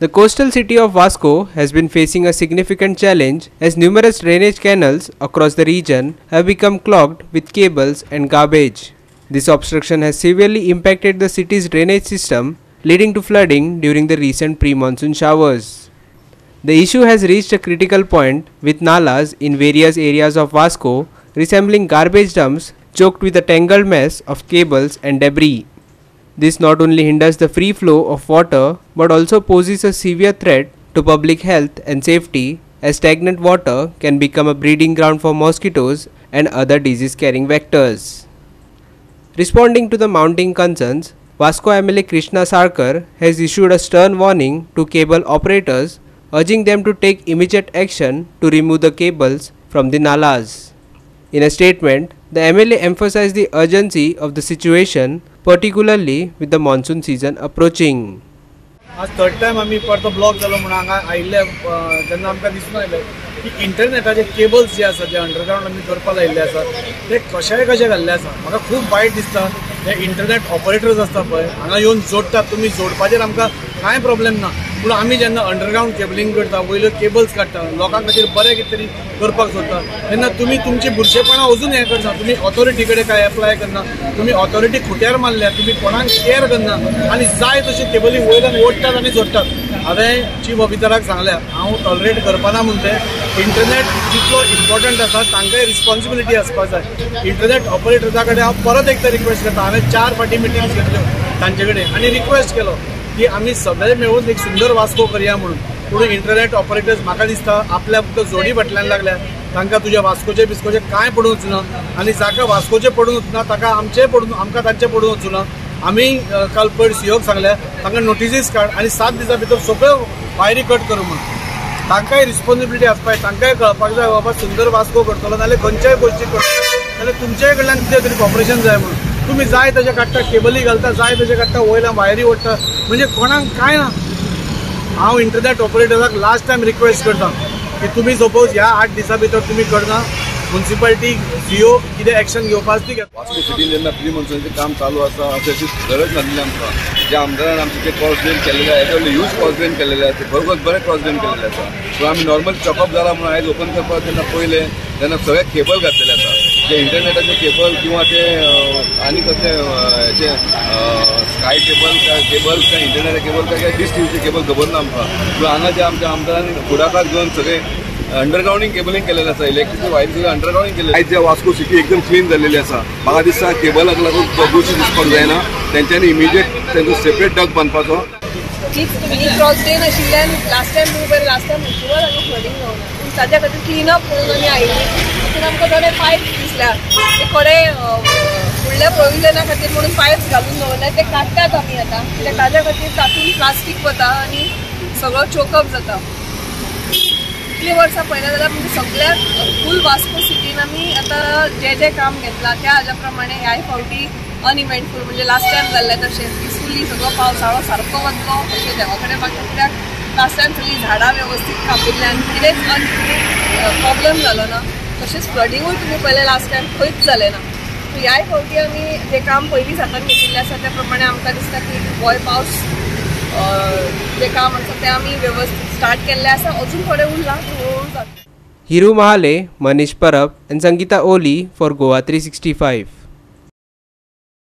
The coastal city of Vasco has been facing a significant challenge as numerous drainage canals across the region have become clogged with cables and garbage. This obstruction has severely impacted the city's drainage system, leading to flooding during the recent pre-monsoon showers. The issue has reached a critical point with nalas in various areas of Vasco resembling garbage dumps choked with a tangled mess of cables and debris. This not only hinders the free flow of water but also poses a severe threat to public health and safety, as stagnant water can become a breeding ground for mosquitoes and other disease-carrying vectors. Responding to the mounting concerns, Vasco MLA Krishna Sarkar has issued a stern warning to cable operators, urging them to take immediate action to remove the cables from the nalas. In a statement, the MLA emphasized the urgency of the situation, particularly with the monsoon season approaching. आज third time आम्ही परतो block जालो म्हणून हांगा आयिल्ले जेन्ना आमकां दिसून आयलें की इंटरनेटाचे केबल्स जे आसा जे अंडरग्राउंड आमी करपाक लायिल्ले आसा ते कशे घाल्ले आसा. म्हाका खूब वायट दिसता. हे इंटरनेट ऑपरेटर्स आसता पळय हांगा येवन जोडटात. तुमी जोडपाचेर आमकां कांय प्रॉब्लेम ना, पूण आमी जेन्ना अंडरग्राउंड केबलिंग करता, वयल्यो केबल्स काडटा, लोकां खातीर बरें कितें तरी करपाक सोदता, तेन्ना तुमी तुमची बुरशेपणां अजून हें करना. तुमी ऑथॉरिटी कडेन काय एप्लाय करना, तुमी ऑथॉरिटी खुट्यार मारल्या, तुमी कोणाक केअर करना आनी जाय तशी केबली वयल्यान ओडटात आनी जोडटात. हांवें चीफ ऑफिसराक सांगल्या हांव टॉलरेट करपाना म्हणून ते इंटरनेट जितलो इम्पॉर्टंट आसा तांकांय रिस्पॉन्सिबिलिटी आसपाक जाय. इंटरनेट ऑपरेटर्सा कडेन हांव परत एकदा रिक्वेस्ट करता. हांवें 4 फावटी मिटिंग्स घेतल्यो तांचे कडेन आनी रिक्वेस्ट केलो की आमी सगळे मेळून एक सुंदर वास्को करया म्हणून. पूण इंटरनेट ऑपरेटर्स म्हाका दिसता आपल्या फक्त जोडी फाटल्यान लागल्या, तांकां तुज्या वास्कोचे बिस्कोचे कांय पडून वचना आनी जाका वास्कोचे पडून वचना ताका आमकां तांचे पडून वचना. आमी काल पयर सीओक सांगल्या तांकां नोटिसीस काड आनी 7 दिसां भितर सगळ्यो वायरी कट करूं म्हणून. तांकांय रिस्पॉन्सिबिलिटी आसपाक जाय. तांकांय कळपाक जाय बाबा सुंदर वास्को करतलो नाल्यार खंयच्याय गोश्टी करतलो जाल्यार तुमचे कडल्यान कितें तरी कॉपरेशन जाय म्हणून. तुम्ही जाय तशें काडटा, केबली घालता, जाय तशें काडटा, वयल्यान वायरी ओडटा, म्हणजे कोणाक कांय ना. हांव इंटरनेट ऑपरेटराक लास्ट टायम रिक्वेस्ट करता की तुमी सपोज ह्या 8 दिसां भितर तुमी करना, म्युनिसिपालिटी सीओ कितें एक्शन घेवपाक ती घेता. वास्को सिटीन जेन्ना प्री मॉन्सूनाचें काम चालू आसा अशी गरज नासली आमकां. ज्या आमदारान आमचे जे क्रॉस ड्रेन केलेले आसा ते यूज क्रॉस ड्रेन केलेले आसा, ते खरोखर बरे क्रॉस ड्रेन केलेले आसा. सो आमी नॉर्मल चॉकअप जाला म्हणून आयज ओपन करपाक तेन्ना पयले तेन्ना सगळे केबल घातलेले आसा. जे इंटरनेटाचे केबल किंवा ते आनी कसले हेचे स्काय केबल काय इंटरनेट केबल काय डिश टीव्हीचे केबल खबर ना आमकां. सो हांगा जे आमच्या आमदारांनी फुडाकार घेवन सगळे अंडरग्राउंडिंग केबलिंग केलेलें आसा. इलेक्ट्रिसिटी वायर सगळें अंडरग्राउंडिंग केलेलें. आयज जे वास्को सिटी एकदम क्लीन जाल्लेली आसा. म्हाका दिसता केबलाक लागून प्रदूषण दिसपाक जायना. तेंच्यांनी इमिजिएट तेंचो सेपरेट डग बांदपाचो. क्रॉस ड्रेन आशिल्ल्यान लास्ट टायम मुशिवर आनी फ्लडिंग जावना. ताज्या खातीर क्लिनअप करून आमी आयिल्ली. तातूंत आमकां थोडे पायप दिसल्या, ते खडे फुडल्या प्रोविजना खातीर म्हणून पायप्स घालून दवरल्या, ते काडटात आमी आतां. कित्याक ताज्या खातीर तातूंत प्लास्टीक वता आनी सगळो चोकअप जाता. इतली वर्सां पळयलें जाल्यार म्हणजे सगळ्याक फूल वास्को सिटीन आमी आतां जे काम घेतला त्या हाज्या प्रमाणे ह्याय फावटी अनइव्हेंटफूल म्हणजे लास्ट टायम जाल्लें तशें पिसफुली सगळो पावसाळो सारको वतलो अशें देवा कडेन मागता. कित्याक लास्ट टायम सगळीं झाडां वेवस्थीत कापिल्ल्यान कितेंच प्रॉब्लेम जालो ना. तशेंच फ्लडिंगूय तुमी पळयलें लास्ट टायम खंयच जालें ना. ह्याय फावटी आमी जें काम पयलींच हातान घेतिल्लें आसा त्या प्रमाणे आमकां दिसता की गोंय पावस जे काम आसा ते आमी वेवस्थीत स्टार्ट केल्लें आसा. अजून थोडें उरलां, हळूहळू जाता. Hiru Mahale, Manish Parab and Sangeeta Oli for Goa 365.